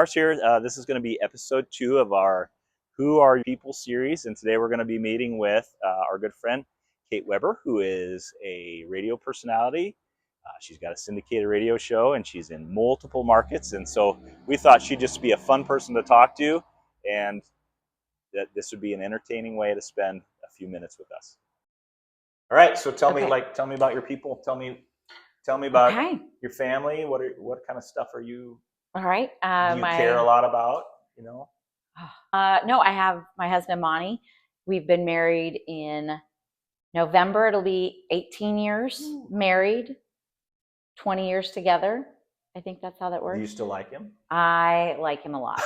Here. This is going to be episode 2 of our Who Are People series, and today we're going to be meeting with our good friend Kate Weber, who is a radio personality. She's got a syndicated radio show, and she's in multiple markets, and so we thought she'd just be a fun person to talk to, and that this would be an entertaining way to spend a few minutes with us. All right, so tell me about your people. Tell me about your family. What kind of stuff are you? All right. Do you care a lot about, No, I have my husband, Monty. We've been married in November. It'll be 18 years married, 20 years together. I think that's how that works. Do you still like him? I like him a lot.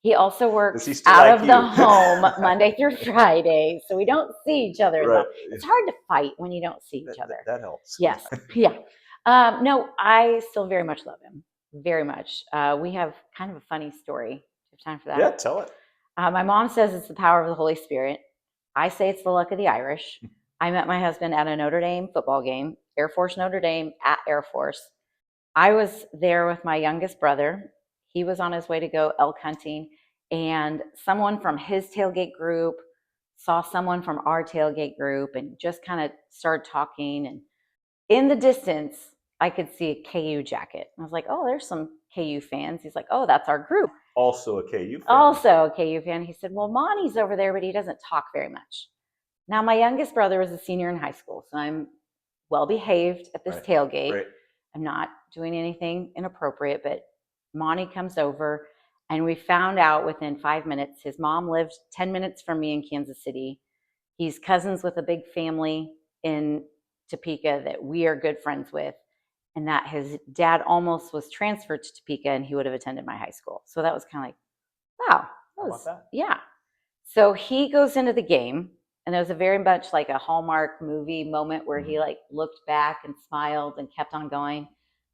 He also works out of the home Monday through Friday, so we don't see each other. Right. It's hard to fight when you don't see each other. That helps. Yes. Yeah. No, I still very much love him. Very much. We have kind of a funny story. Do you have time for that? Yeah, tell it. My mom says it's the power of the Holy Spirit. I say it's the luck of the Irish. I met my husband at a Notre Dame football game, Air Force Notre Dame at Air Force. I was there with my youngest brother. He was on his way to go elk hunting, and someone from his tailgate group saw someone from our tailgate group and just kind of started talking. And in the distance, I could see a KU jacket. I was like, oh, there's some KU fans. He's like, oh, that's our group. Also a KU fan. Also a KU fan. He said, well, Monty's over there, but he doesn't talk very much. Now, my youngest brother was a senior in high school, so I'm well behaved at this tailgate. Right. I'm not doing anything inappropriate, but Monty comes over, and we found out within 5 minutes, his mom lived 10 minutes from me in Kansas City. He's cousins with a big family in Topeka that we are good friends with, and that his dad almost was transferred to Topeka and he would have attended my high school. So that was kind of like, wow. How about that? Yeah. So he goes into the game, and it was a very much like a Hallmark movie moment where he like looked back and smiled and kept on going.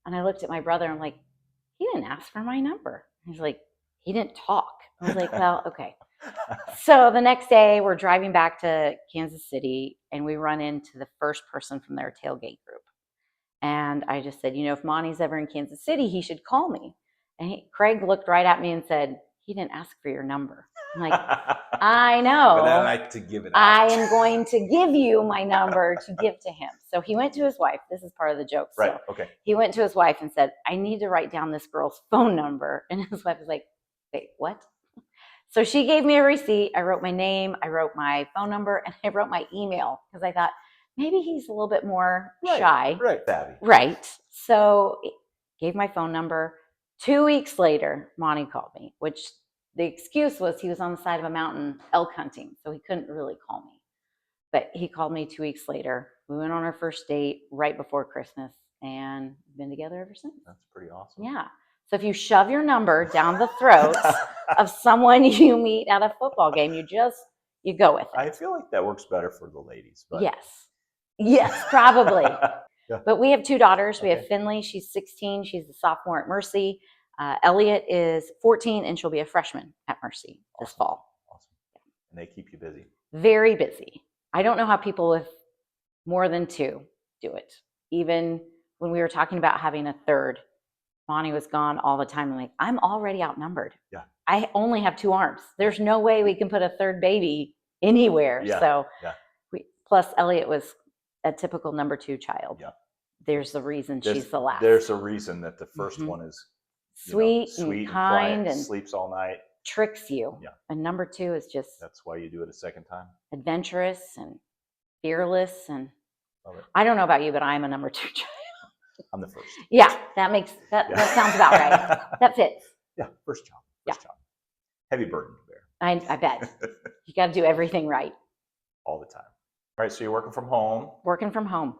And I looked at my brother and I'm like, he didn't ask for my number. He's like, he didn't talk. I was like, well, okay. So the next day we're driving back to Kansas City, and we run into the first person from their tailgate group. And I just said, if Monty's ever in Kansas City, he should call me. And Craig looked right at me and said, he didn't ask for your number. I'm like, I know. But I like to give it out. I am going to give you my number to give to him. So he went to his wife. This is part of the joke. Right. So okay. He went to his wife and said, I need to write down this girl's phone number. And his wife was like, wait, what? So she gave me a receipt. I wrote my name, I wrote my phone number, and I wrote my email because I thought maybe he's a little bit more shy. Right. Savvy. Right. So gave my phone number. 2 weeks later, Monty called me, which the excuse was he was on the side of a mountain elk hunting, so he couldn't really call me. But he called me 2 weeks later. We went on our first date right before Christmas, and we've been together ever since. That's pretty awesome. Yeah. So if you shove your number down the throat of someone you meet at a football game, you go with it. I feel like that works better for the ladies. But... Yes, probably. Yeah. But we have 2 daughters. We have Finley. She's 16. She's a sophomore at Mercy. Elliot is 14, and she'll be a freshman at Mercy this fall. Awesome. And they keep you busy. Very busy. I don't know how people with more than 2 do it. Even when we were talking about having a third, Monty was gone all the time. I'm like, I'm already outnumbered. Yeah. I only have 2 arms. There's no way we can put a third baby anywhere. Yeah. So plus Elliot was a typical number 2 child. Yeah. There's the reason she's the last. There's a reason that the first one is sweet and kind quiet, and sleeps all night, tricks you. Yeah. And number 2 is just that's why you do it a second time. Adventurous and fearless, and I don't know about you, but I'm a number 2 child. I'm the first. Yeah, that sounds about right. That fits. Yeah, first child. Heavy burden to bear. I bet. You got to do everything right. All the time. All right, so you're working from home. Working from home.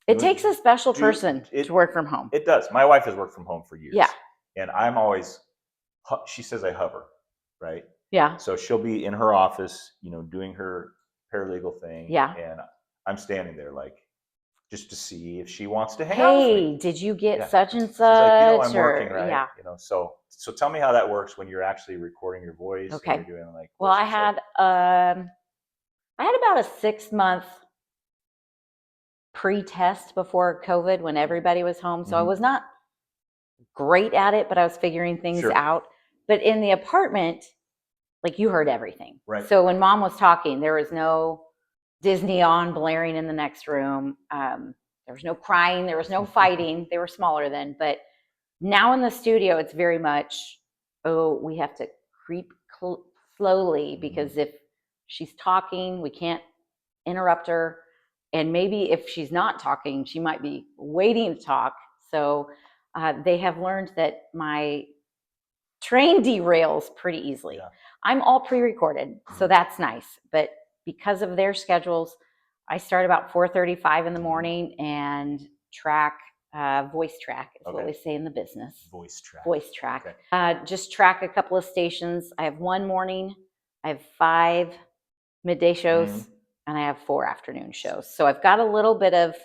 It takes a special person to work from home. It does. My wife has worked from home for years. Yeah. And I'm always, she says I hover, right? Yeah. So she'll be in her office, doing her paralegal thing. Yeah. And I'm standing there like, just to see if she wants to hang out with me. Hey, did you get such and such? She's like, I'm working, right? Yeah. So tell me how that works when you're actually recording your voice. Okay. And you're doing like. Well, I had about a 6-month pre-test before COVID when everybody was home. So I was not great at it, but I was figuring things Sure. out. But in the apartment, like you heard everything. Right. So when mom was talking, there was no Disney on blaring in the next room. There was no crying. There was no fighting. They were smaller then. But now in the studio, it's very much, oh, we have to creep slowly because if she's talking, we can't interrupt her. And maybe if she's not talking, she might be waiting to talk. So they have learned that my train derails pretty easily. Yeah. I'm all pre-recorded, so that's nice. But because of their schedules, I start about 4:35 in the morning and track, voice track is what we say in the business. Voice track. Voice track. Just track a couple of stations. I have one morning, I have 5 midday shows, and I have 4 afternoon shows. So I've got a little bit of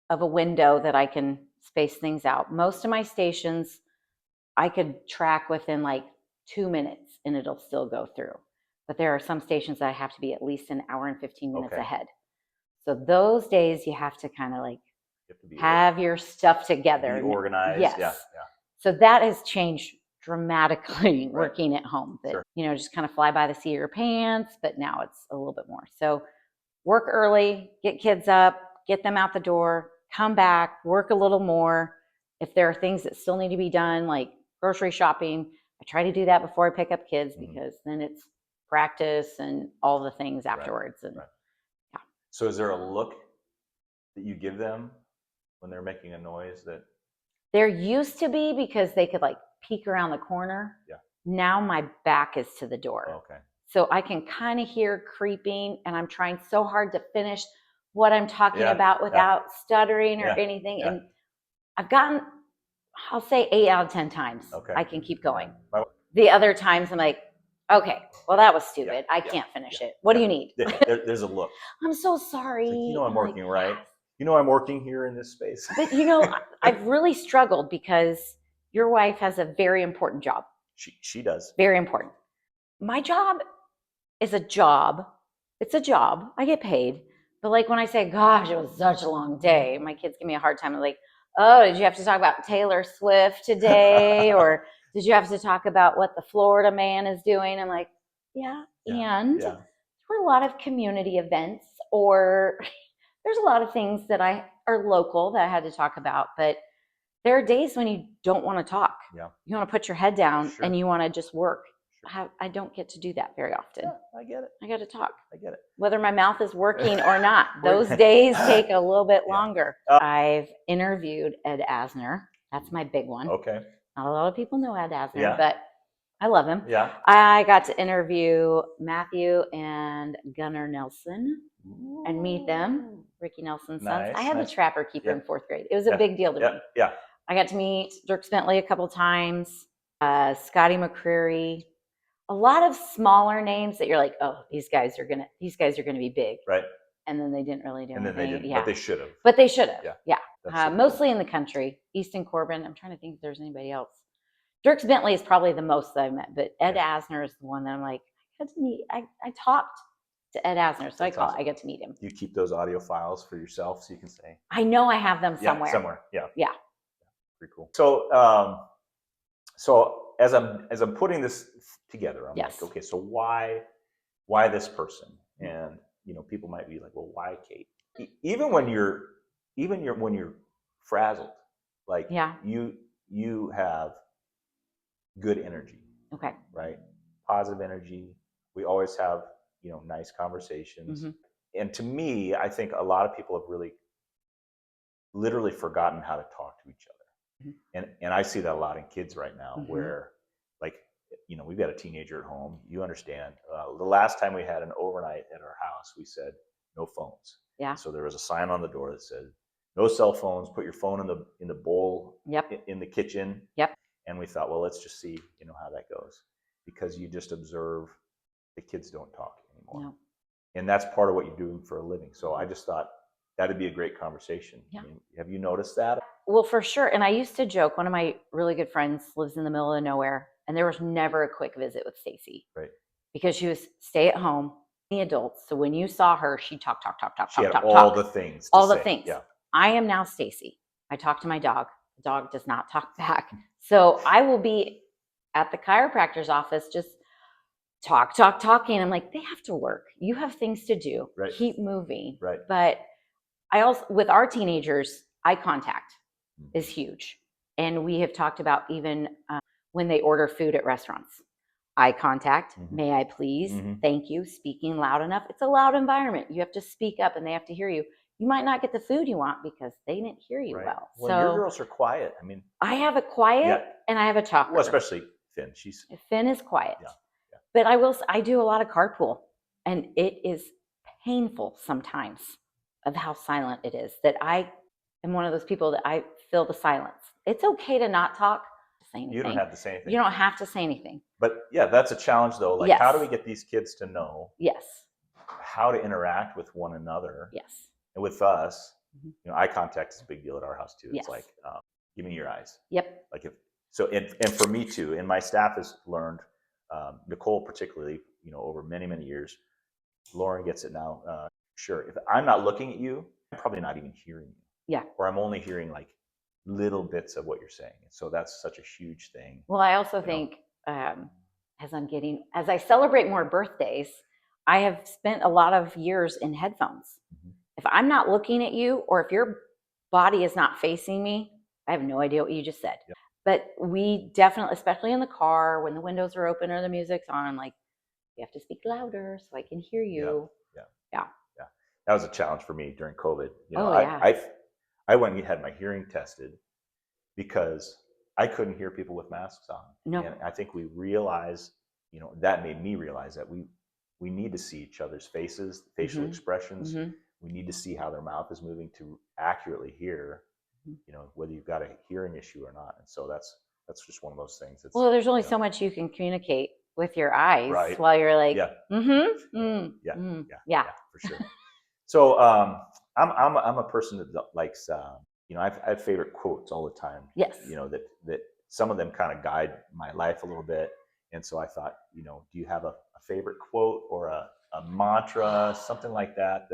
a window that I can space things out. Most of my stations, I could track within like 2 minutes and it'll still go through. But there are some stations that I have to be at least an hour and 15 minutes ahead. So those days you have to kind of like have your stuff together. Be organized. Yes. Yeah. So that has changed dramatically working at home. That, just kind of fly by the seat of your pants, but now it's a little bit more. So work early, get kids up, get them out the door, come back, work a little more. If there are things that still need to be done, like grocery shopping, I try to do that before I pick up kids because then it's practice and all the things afterwards. And yeah. So is there a look that you give them when they're making a noise that? There used to be, because they could like peek around the corner. Yeah. Now my back is to the door. Okay. So I can kind of hear creeping, and I'm trying so hard to finish what I'm talking about without stuttering or anything. And I've gotten, I'll say 8 out of 10 times I can keep going. The other times I'm like, okay, well, that was stupid. I can't finish it. What do you need? There's a look. I'm so sorry. Like, I'm working, right? I'm working here in this space. But I've really struggled because your wife has a very important job. She does. Very important. My job is a job. It's a job. I get paid. But like when I say, gosh, it was such a long day, my kids give me a hard time. I'm like, oh, did you have to talk about Taylor Swift today? Or did you have to talk about what the Florida man is doing? I'm like, and there were a lot of community events, or there's a lot of things that are local that I had to talk about. But there are days when you don't want to talk. Yeah. You want to put your head down and you want to just work. I don't get to do that very often. Yeah, I get it. I got to talk. I get it. Whether my mouth is working or not, those days take a little bit longer. I've interviewed Ed Asner. That's my big one. Okay. Not a lot of people know Ed Asner, but I love him. Yeah. I got to interview Matthew and Gunnar Nelson and meet them, Ricky Nelson's sons. I had the Trapper Keeper in 4th grade. It was a big deal to me. Yeah. I got to meet Dirk Bentley a couple times, Scotty McCreery. A lot of smaller names that you're like, oh, these guys are gonna be big, right? And then they didn't really do anything. Then they didn't, but they should have. But they should have. Yeah. Mostly in the country. Easton Corbin. I'm trying to think if there's anybody else. Dirk Bentley is probably the most that I've met, but Ed Asner is the one that I'm like, I got to meet. I talked to Ed Asner, so I get to meet him. You keep those audio files for yourself so you can say. I know I have them somewhere. Somewhere. Yeah. Pretty cool. So as I'm putting this together, I'm like, okay, so why this person? And people might be like, well, why Kate? Even when you're frazzled, like you have good energy. Okay. Right? Positive energy. We always have, nice conversations. And to me, I think a lot of people have really literally forgotten how to talk to each other. And I see that a lot in kids right now where like, we've got a teenager at home, you understand. The last time we had an overnight at our house, we said, no phones. Yeah. So there was a sign on the door that said, no cell phones, put your phone in the bowl in the kitchen. Yep. And we thought, well, let's just see, how that goes. Because you just observe the kids don't talk anymore. No. And that's part of what you're doing for a living. So I just thought that'd be a great conversation. Yeah. Have you noticed that? Well, for sure. And I used to joke, one of my really good friends lives in the middle of nowhere, and there was never a quick visit with Stacy. Right. Because she was stay at home, the adults. So when you saw her, she talk. She had all the things. All the things. Yeah. I am now Stacy. I talk to my dog. Dog does not talk back. So I will be at the chiropractor's office just talking. I'm like, they have to work. You have things to do. Right. Keep moving. Right. But I also, with our teenagers, eye contact is huge. And we have talked about even when they order food at restaurants. Eye contact, may I please, thank you, speaking loud enough. It's a loud environment. You have to speak up and they have to hear you. You might not get the food you want because they didn't hear you well. Well, your girls are quiet. I mean, I have a quiet and I have a talker. Well, especially Finn. Finn is quiet. But I do a lot of carpool, and it is painful sometimes of how silent it is, that I am one of those people that I feel the silence. It's okay to not talk, to say anything. You don't have to say anything. You don't have to say anything. But yeah, that's a challenge though. Like, how do we get these kids to know how to interact with one another? And with us, you know, eye contact is a big deal at our house too. It's like, give me your eyes. Like and for me too, and my staff has learned, Nicole particularly, you know, over many, many years. Lauren gets it now. Sure, if I'm not looking at you, I'm probably not even hearing you. Or I'm only hearing like little bits of what you're saying. So that's such a huge thing. Well, I also think as I celebrate more birthdays, I have spent a lot of years in headphones. If I'm not looking at you, or if your body is not facing me, I have no idea what you just said. But we definitely, especially in the car, when the windows are open or the music's on, I'm like, you have to speak louder so I can hear you. Yeah. That was a challenge for me during COVID. You know, I went and had my hearing tested because I couldn't hear people with masks on. And I think we realized, you know, that made me realize that we need to see each other's faces, facial expressions. We need to see how their mouth is moving to accurately hear, you know, whether you've got a hearing issue or not. And so that's just one of those things. Well, there's only so much you can communicate with your eyes while you're like, for sure. So I'm a person that likes, you know, I have favorite quotes all the time. You know, that some of them kind of guide my life a little bit. And so I thought, you know, do you have a favorite quote or a mantra, something like that?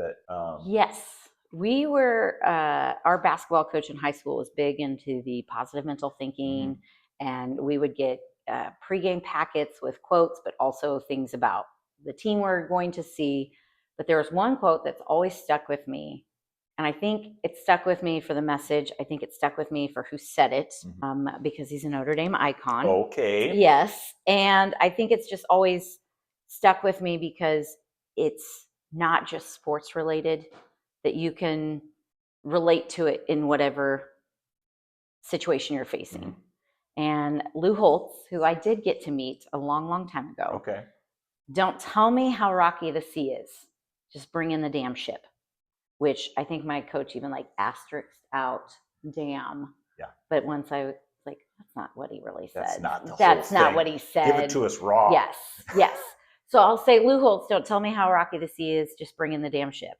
Yes. We were, our basketball coach in high school was big into the positive mental thinking, and we would get pregame packets with quotes, but also things about the team we're going to see. But there was one quote that's always stuck with me. And I think it stuck with me for the message. I think it stuck with me for who said it, because he's a Notre Dame icon. Yes. And I think it's just always stuck with me because it's not just sports related, that you can relate to it in whatever situation you're facing. And Lou Holtz, who I did get to meet a long, long time ago. Don't tell me how rocky the sea is. Just bring in the damn ship. Which I think my coach even like asterisked out damn. But once I was like, that's not what he really said. That's not what he said. Give it to us raw. Yes. So I'll say, Lou Holtz, don't tell me how rocky the sea is. Just bring in the damn ship.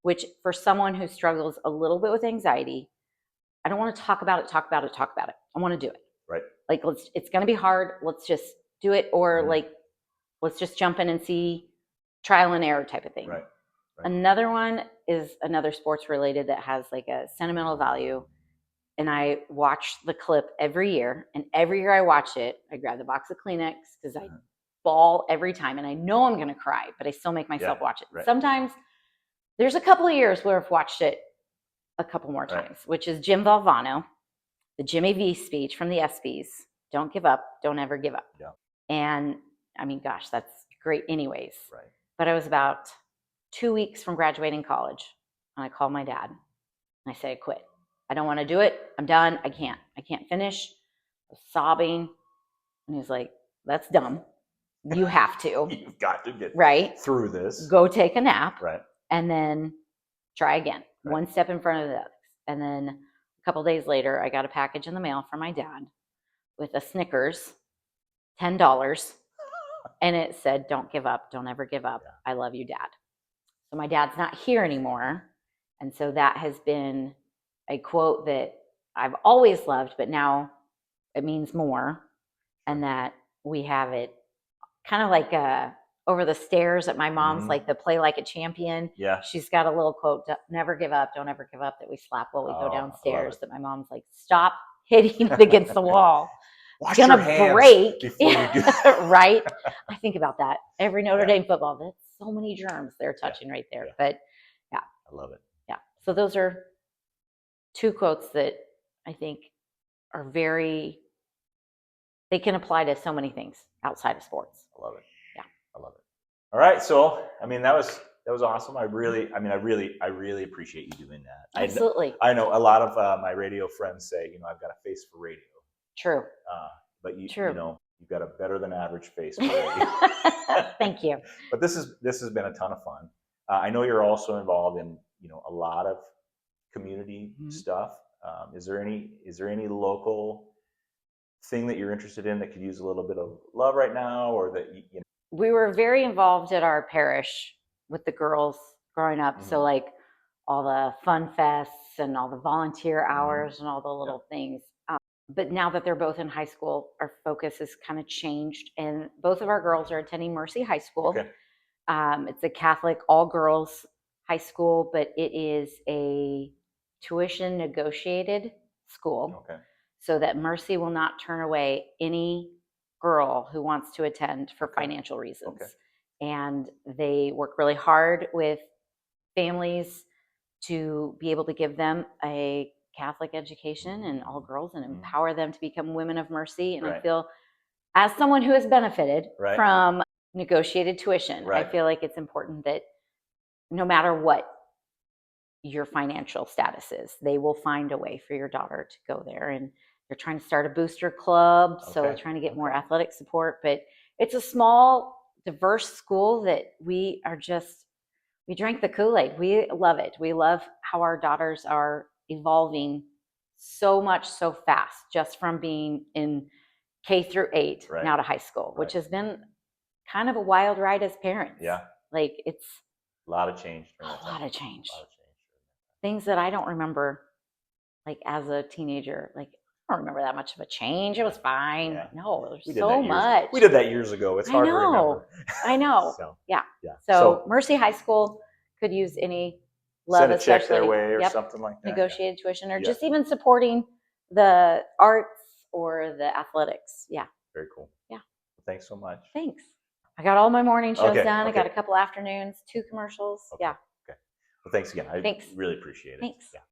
Which for someone who struggles a little bit with anxiety, I don't want to talk about it. I want to do it. Like, it's going to be hard. Let's just do it. Or like, let's just jump in and see, trial and error type of thing. Another one is another sports related that has like a sentimental value. And I watch the clip every year. And every year I watch it, I grab the box of Kleenex because I bawl every time. And I know I'm going to cry, but I still make myself watch it. Sometimes there's a couple of years where I've watched it a couple more times, which is Jim Valvano, the Jimmy V speech from the ESPYs. Don't give up. Don't ever give up. And I mean, gosh, that's great anyways. But I was about 2 weeks from graduating college, and I called my dad and I said, I quit. I don't want to do it. I'm done. I can't finish. I was sobbing. And he was like, that's dumb. You have to. You've got to get through this. Go take a nap. And then try again. One step in front of the other. And then a couple days later, I got a package in the mail from my dad with a Snickers, $10. And it said, don't give up. Don't ever give up. I love you, Dad. So my dad's not here anymore. And so that has been a quote that I've always loved, but now it means more. And that we have it kind of like over the stairs at my mom's, like the play like a champion. She's got a little quote, never give up, don't ever give up, that we slap while we go downstairs, that my mom's like, stop hitting it against the wall. Wash It's your gonna hands break. before you do. Right? I think about that every Notre Yeah. Dame football. That's so many germs they're touching right there. Yeah. But yeah, I love it. yeah. So those are two quotes that I think are very. They can apply to so many things outside of sports. I love it. Yeah. I love it. All right. So, I mean, that was awesome. I really appreciate you doing that. Absolutely. I know a lot of my radio friends say, I've got a face for radio. True. But True. you've got a better than average face for radio. Thank you. But this has been a ton of fun. I know you're also involved in a lot of community stuff. Is there any local thing that you're interested in that could use a little bit of love right now, or that we were very involved at our parish with the girls growing up. So like all the fun fests and all the volunteer hours and all the little things. But now that they're both in high school, our focus has kind of changed, and both of our girls are attending Mercy High School. Okay. It's a Catholic all girls high school, but it is a tuition negotiated school. Okay. So that Mercy will not turn away any girl who wants to attend for financial reasons. Okay. And they work really hard with families to be able to give them a Catholic education and all girls and empower them to become women of mercy. And I feel, as someone who has benefited from negotiated tuition, I feel like it's important that no matter what your financial status is, they will find a way for your daughter to go there. And they're trying to start a booster club, so they're trying to get more athletic support. But it's a small, diverse school that we drank the Kool-Aid. We love it. We love how our daughters are evolving so much so fast, just from being in K through 8 now to high school, which has been kind of a wild ride as parents. Yeah. Like it's a lot of change. A lot of change. Things that I don't remember, like as a teenager. Like I don't remember that much of a change. It was fine. Yeah. No, there's so much. We did that years ago. It's hard to remember. I know. So, yeah. Yeah. So Mercy High School could use any love, send a especially check their way or something like that. Negotiated tuition, or just even supporting the arts or the athletics. Yeah. Very cool. Yeah. Well, thanks so much. Thanks. I got all my morning shows done. I got a couple afternoons, 2 commercials. Yeah. Okay. Well, thanks again. I really appreciate it. Thanks. Yeah.